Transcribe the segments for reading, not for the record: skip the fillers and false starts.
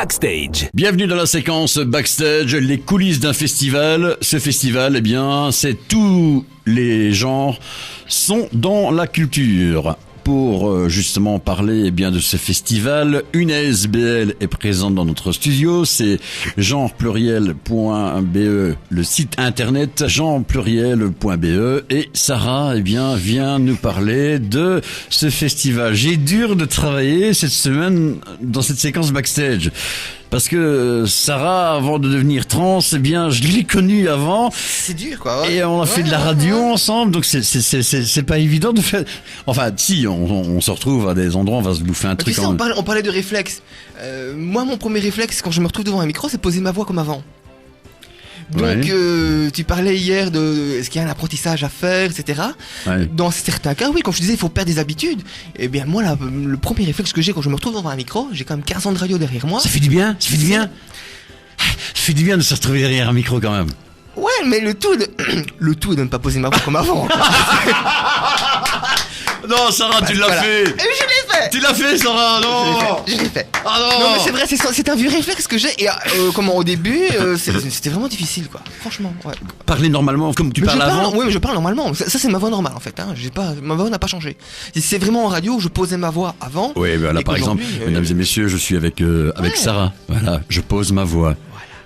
Backstage. Bienvenue dans la séquence Backstage, les coulisses d'un festival. Ce festival, eh bien, c'est tous les genres sont dans la culture. Pour justement parler eh bien de ce festival, une ASBL est présente dans notre studio, c'est genrepluriel.be, le site internet genrepluriel.be, et Sarah eh bien vient nous parler de ce festival. J'ai dur de travailler cette semaine dans cette séquence Backstage. Parce que Sarah, avant de devenir trans, eh bien, je l'ai connue avant. C'est dur, quoi. Ouais. Et on a fait de la radio ensemble, donc c'est pas évident de faire. Enfin, si, on se retrouve à des endroits, on va se bouffer un truc. Tu sais, on parlait de réflexe. Moi, mon premier réflexe quand je me retrouve devant un micro, c'est poser ma voix comme avant. Donc, ouais. Tu parlais hier de est-ce qu'il y a un apprentissage à faire, etc. Ouais. Dans certains cas, oui, comme je disais, il faut perdre des habitudes. Eh bien, moi, le premier réflexe que j'ai quand je me retrouve devant un micro, j'ai quand même 15 ans de radio derrière moi. Ça fait du bien, ça fait du bien. Ça fait du bien de se retrouver derrière un micro quand même. Ouais, mais le tout est de ne pas poser ma voix comme avant. Non, Sarah, tu l'as fait. Je l'ai fait. Tu l'as fait, Sarah. Non. Je l'ai fait. Ah non. Non, mais c'est vrai, c'est un vieux réflexe que j'ai. Et comment au début, c'était vraiment difficile, quoi. Franchement. Ouais. Parler normalement, comme tu parles avant. Oui, mais je parle normalement. Ça c'est ma voix normale en fait. Hein. Ma voix n'a pas changé. C'est vraiment en radio où je posais ma voix avant. Oui, ben là, par exemple, mesdames et messieurs, je suis avec Sarah. Voilà, je pose ma voix.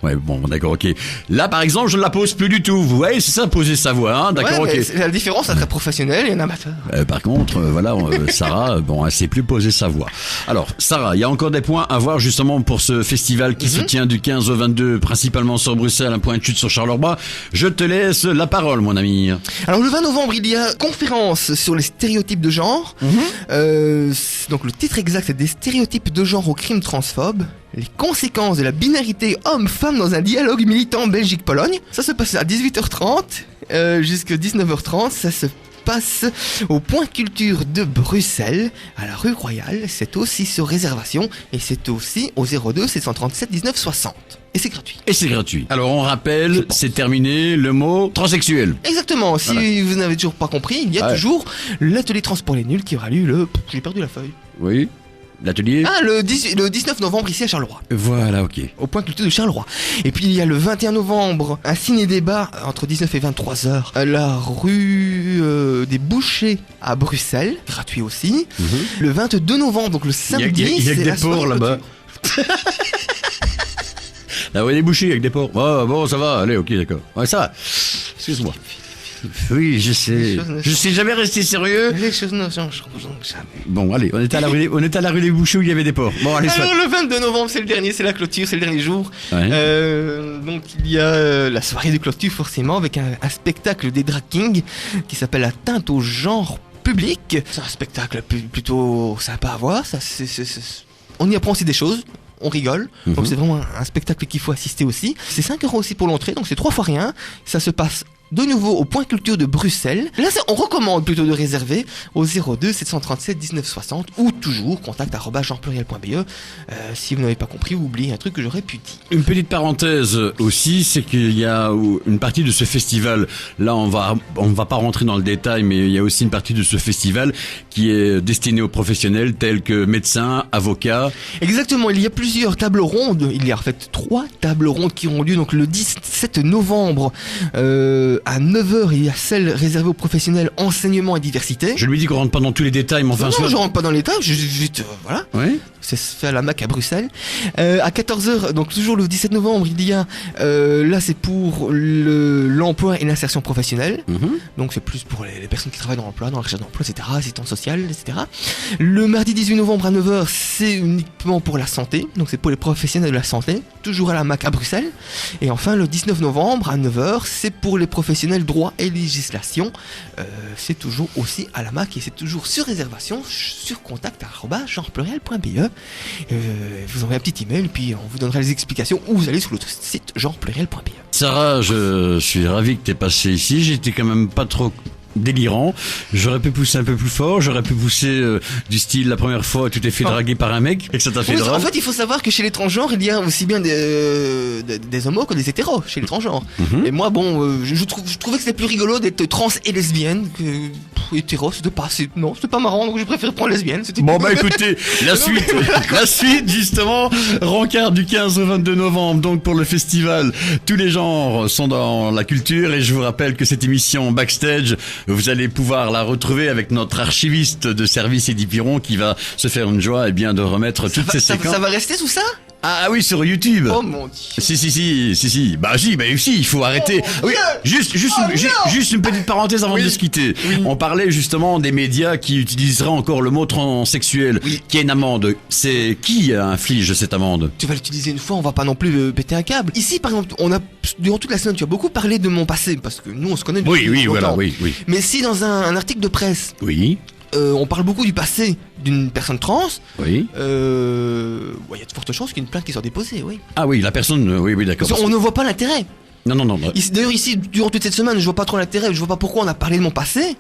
Ouais, bon, d'accord, ok. Là, par exemple, je ne la pose plus du tout. Vous voyez, c'est ça, poser sa voix, hein, d'accord, ouais, ok. C'est la différence entre un professionnel et un amateur. Par contre, voilà, Sarah, bon, elle sait plus poser sa voix. Alors, Sarah, il y a encore des points à voir justement pour ce festival qui se tient du 15 au 22, principalement sur Bruxelles, un point de chute sur Charleroi. Je te laisse la parole, mon ami. Alors, le 20 novembre, il y a conférence sur les stéréotypes de genre. Donc, le titre exact, c'est des stéréotypes de genre au crime transphobe. Les conséquences de la binarité homme-femme dans un dialogue militant Belgique-Pologne. Ça se passe à 18h30 jusqu'à 19h30. Ça se passe au Point Culture de Bruxelles, à la rue Royale. C'est aussi sur réservation et c'est aussi au 02 737 19 60. Et c'est gratuit. Et c'est gratuit. Alors on rappelle, c'est terminé le mot transsexuel. Exactement. Si vous n'avez toujours pas compris, il y a toujours l'atelier trans pour les nuls qui aura lieu j'ai perdu la feuille. Oui. L'atelier le 19 novembre ici à Charleroi. Voilà, ok. Au Point Culture de Charleroi. Et puis il y a le 21 novembre un ciné-débat entre 19 et 23h à la rue des Bouchers à Bruxelles, gratuit aussi. Le 22 novembre, donc le samedi, il y a que des porcs là-bas. Là où il y a des bouchers avec des porcs. Oh, bon, ça va, allez, ok, d'accord. Ouais, ça va. Excuse-moi. Oui, je sais. Je sais jamais rester sérieux. Les choses ne changent jamais. Bon, allez, on était à la rue des Bouchers où il y avait des porcs. Bon, allez, alors, le 22 novembre, c'est le dernier, c'est la clôture, c'est le dernier jour. Ouais. Donc, il y a la soirée de clôture, forcément, avec un spectacle des drag kings qui s'appelle La teinte au genre public. C'est un spectacle plutôt sympa à voir. On y apprend aussi des choses. On rigole, donc c'est vraiment un spectacle qu'il faut assister aussi. C'est 5 € aussi pour l'entrée, donc c'est 3 fois rien. Ça se passe de nouveau au Point Culture de Bruxelles. Là, on recommande plutôt de réserver au 02 737 19 60 ou toujours contact@genrepluriel.be. Si vous n'avez pas compris ou oublié un truc que j'aurais pu dire. Une petite parenthèse aussi, c'est qu'il y a une partie de ce festival. Là, on va pas rentrer dans le détail, mais il y a aussi une partie de ce festival qui est destinée aux professionnels tels que médecins, avocats. Exactement. Il y a plusieurs tables rondes. Il y a en fait 3 tables rondes qui auront lieu donc le 17 novembre. À 9h, il y a celle réservée aux professionnels enseignement et diversité. Je lui dis qu'on rentre pas dans tous les détails, mais enfin... Non, je rentre pas dans les détails, juste voilà. Oui. Ça se fait à la MAC à Bruxelles. À 14h, donc toujours le 17 novembre, il y a... là, c'est pour l'emploi et l'insertion professionnelle. Donc, c'est plus pour les personnes qui travaillent dans l'emploi, dans la recherche d'emploi, etc., assistante sociale, etc. Le mardi 18 novembre à 9h, c'est uniquement pour la santé. Donc, c'est pour les professionnels de la santé. Toujours à la MAC à Bruxelles. Et enfin, le 19 novembre à 9h, c'est pour les professionnels droit et législation. C'est toujours aussi à la MAC et c'est toujours sur réservation sur contact@genrepluriel.be. Vous envoyez un petit email puis on vous donnera les explications ou vous allez sur notre site genrepluriel.be. Sarah, je suis ravi que tu aies passé ici. J'étais quand même pas trop délirant. J'aurais pu pousser un peu plus fort, j'aurais pu pousser du style la première fois tu t'es fait draguer par un mec et que ça t'a fait Oui, drôle. en fait, il faut savoir que chez les transgenres, il y a aussi bien des homos que des hétéros chez les transgenres. Et moi, bon, je trouvais que c'était plus rigolo d'être trans et lesbienne que hétéro. C'était pas marrant, donc je préfère prendre lesbienne. Bon bah écoutez, la suite justement, rencard du 15 au 22 novembre, donc pour le festival. Tous les genres sont dans la culture et je vous rappelle que cette émission Backstage, vous allez pouvoir la retrouver avec notre archiviste de service Eddie Piron qui va se faire une joie de remettre toutes ces séquences. Ça va rester tout ça? Ah oui, sur YouTube. Oh mon Dieu. Si. Bah si, il faut arrêter. Oui, juste une petite parenthèse avant de se quitter. Oui. On parlait justement des médias qui utiliseraient encore le mot transsexuel. Oui. Qui est une amende. C'est qui inflige cette amende? Tu vas l'utiliser une fois, on va pas non plus péter un câble. Ici, par exemple, durant toute la semaine, tu as beaucoup parlé de mon passé, parce que nous, on se connaît depuis longtemps. Oui. Mais si dans un article de presse. Oui. On parle beaucoup du passé d'une personne trans. Oui. Il y a de fortes chances qu'il y ait une plainte qui soit déposée, oui. Ah oui, la personne, oui, d'accord. On ne voit pas l'intérêt. Non. D'ailleurs, ici, durant toute cette semaine, je vois pas trop l'intérêt. Je vois pas pourquoi on a parlé de mon passé.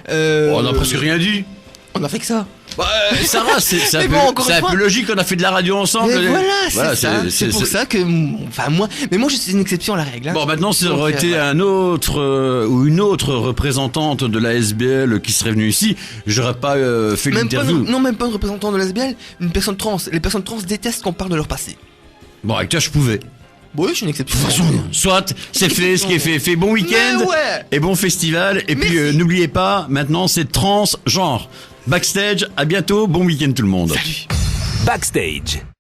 On a presque rien dit. On a fait que ça. Sarah, c'est un peu logique, on a fait de la radio ensemble. Mais voilà, c'est pour ça que, moi je suis une exception à la règle. Hein. Bon, maintenant, si ça aurait été un autre ou une autre représentante de la SBL qui serait venue ici, j'aurais pas fait l'interview. Non, même pas une représentante de la SBL, une personne trans. Les personnes trans détestent qu'on parle de leur passé. Bon, avec toi, je pouvais. Oui, je suis une exception. De toute façon, soit c'est fait, ce qui est fait. Fait bon week-end et bon festival. Et puis, n'oubliez pas, maintenant, c'est transgenre. Backstage, à bientôt, bon week-end tout le monde. Salut. Backstage.